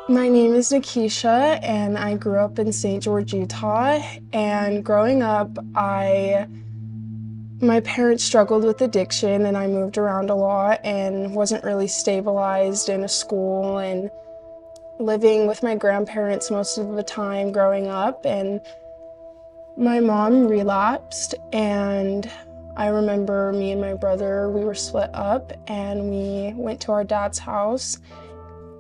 My name is Nakisha, and I grew up in St. George, Utah. And growing up, my parents struggled with addiction, and I moved around a lot and wasn't really stabilized in a school and living with my grandparents most of the time growing up. And my mom relapsed, and I remember me and my brother, we were split up, and we went to our dad's house,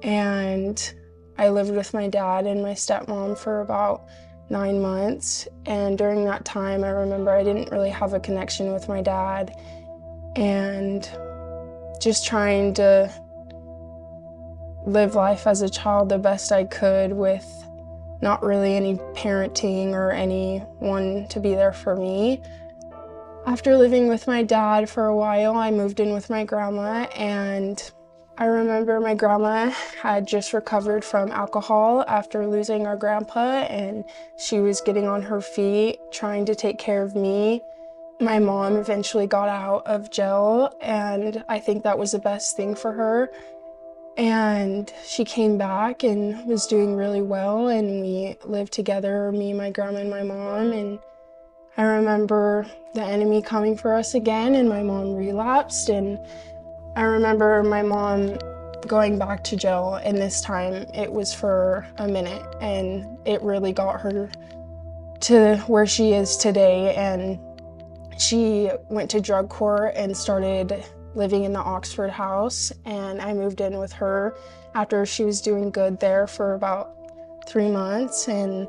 and I lived with my dad and my stepmom for about 9 months. And during that time, I remember I didn't really have a connection with my dad, and just trying to live life as a child the best I could with not really any parenting or anyone to be there for me. After living with my dad for a while, I moved in with my grandma, and I remember my grandma had just recovered from alcohol after losing our grandpa, and she was getting on her feet, trying to take care of me. My mom eventually got out of jail, and I think that was the best thing for her. And she came back and was doing really well, and we lived together, me, my grandma, and my mom. And I remember the enemy coming for us again, and my mom relapsed. And I remember my mom going back to jail, and this time it was for a minute, and it really got her to where she is today. And she went to drug court and started living in the Oxford house, and I moved in with her after she was doing good there for about 3 months. And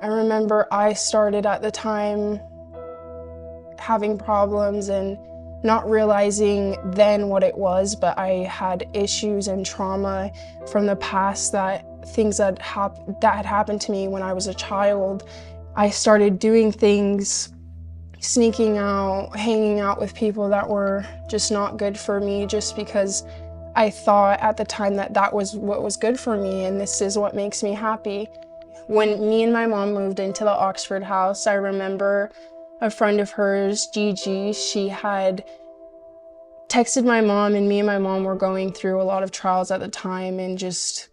I remember I started at the time having problems and not realizing then what it was, but I had issues and trauma from the past, that things that had happened to me when I was a child. I started doing things, sneaking out, hanging out with people that were just not good for me, just because I thought at the time that that was what was good for me, and this is what makes me happy. When me and my mom moved into the Oxford house, I remember a friend of hers, Gigi, she had texted my mom, and me and my mom were going through a lot of trials at the time and just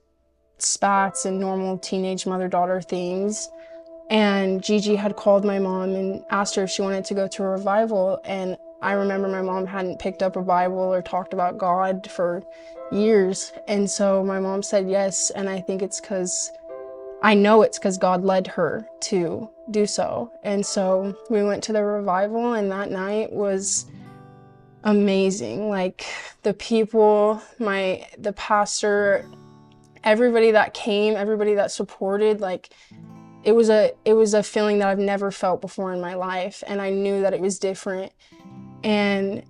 spats and normal teenage mother-daughter things. And Gigi had called my mom and asked her if she wanted to go to a revival. And I remember my mom hadn't picked up a Bible or talked about God for years. And so my mom said yes. And I know it's because God led her to do so. And so we went to the revival, and that night was amazing. Like, the people, the pastor, everybody that came, everybody that supported, like, it was a feeling that I've never felt before in my life, and I knew that it was different. And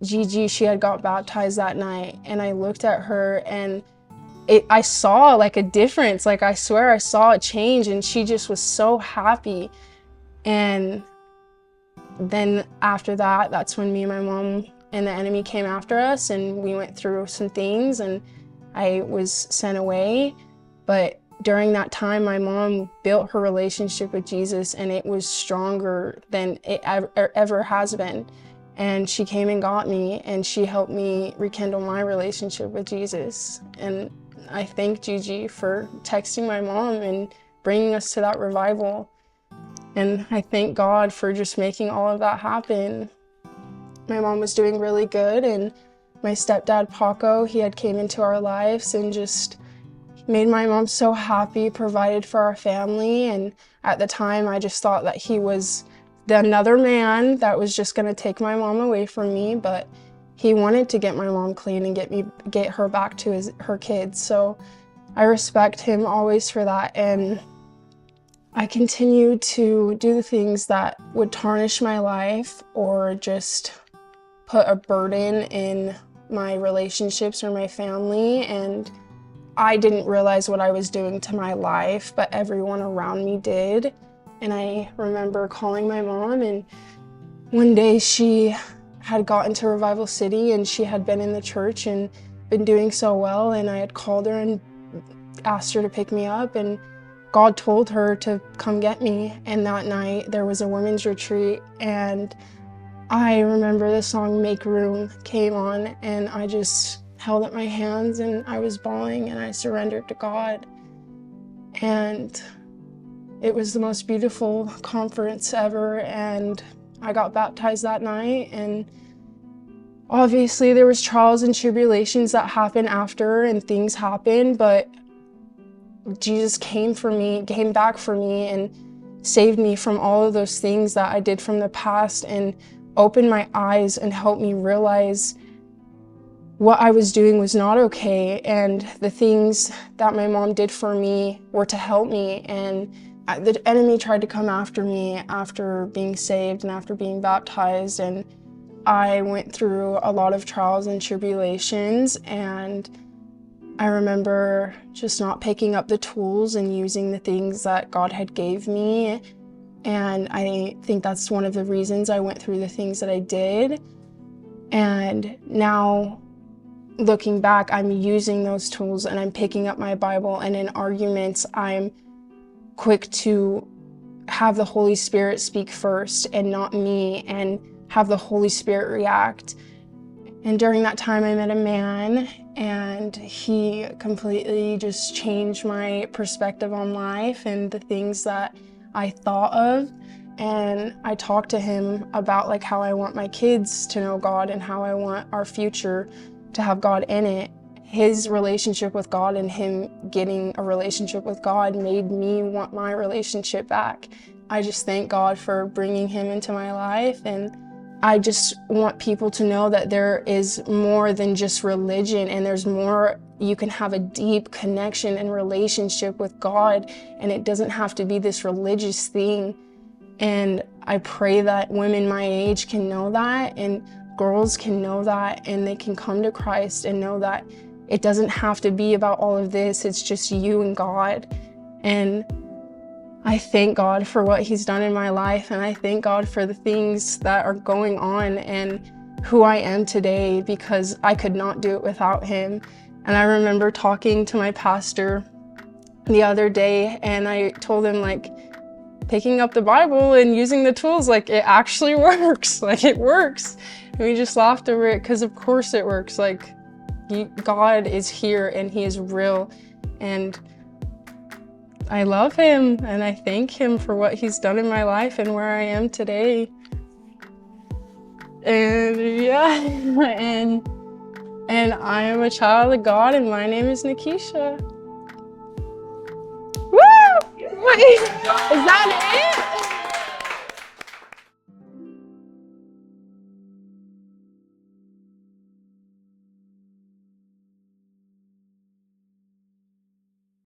Gigi, she had got baptized that night, and I looked at her, and I saw like a difference. Like, I swear I saw a change, and she just was so happy. And then after that, that's when me and my mom and the enemy came after us, and we went through some things, and I was sent away. But during that time, my mom built her relationship with Jesus, and it was stronger than it ever has been. And she came and got me, and she helped me rekindle my relationship with Jesus. And I thank Gigi for texting my mom and bringing us to that revival. And I thank God for just making all of that happen. My mom was doing really good, and my stepdad, Paco, he had came into our lives and just made my mom so happy, provided for our family. And at the time, I just thought that he was another man that was just gonna take my mom away from me, but he wanted to get my mom clean and get her back to her kids. So I respect him always for that. And I continue to do the things that would tarnish my life or just put a burden in my relationships or my family. And I didn't realize what I was doing to my life, but everyone around me did. And I remember calling my mom, and one day she had gotten to Revival City, and she had been in the church and been doing so well, and I had called her and asked her to pick me up, and God told her to come get me. And that night there was a women's retreat, and I remember the song Make Room came on, and I just held up my hands and I was bawling, and I surrendered to God. And it was the most beautiful conference ever, and I got baptized that night. And obviously there was trials and tribulations that happened after, and things happened, but Jesus came back for me and saved me from all of those things that I did from the past, and opened my eyes and helped me realize what I was doing was not okay, and the things that my mom did for me were to help me. And the enemy tried to come after me after being saved and after being baptized, and I went through a lot of trials and tribulations, and I remember just not picking up the tools and using the things that God had gave me. And I think that's one of the reasons I went through the things that I did. And now, looking back, I'm using those tools and I'm picking up my Bible, and in arguments, I'm quick to have the Holy Spirit speak first and not me, and have the Holy Spirit react. And during that time, I met a man, and he completely just changed my perspective on life and the things that I thought of. And I talked to him about like how I want my kids to know God and how I want our future to have God in it. His relationship with God and him getting a relationship with God made me want my relationship back. I just thank God for bringing him into my life, and I just want people to know that there is more than just religion, and there's more. You can have a deep connection and relationship with God, and it doesn't have to be this religious thing. And I pray that women my age can know that, and girls can know that, and they can come to Christ and know that it doesn't have to be about all of this. It's just you and God. And I thank God for what he's done in my life, and I thank God for the things that are going on and who I am today, because I could not do it without him. And I remember talking to my pastor the other day, and I told him, like, picking up the Bible and using the tools, like, it actually works. Like, it works. And we just laughed over it, because of course it works. Like, God is here and he is real, and I love him, and I thank him for what he's done in my life and where I am today. And yeah, and I am a child of God, and my name is Nakisha. Woo! Wait, is that it?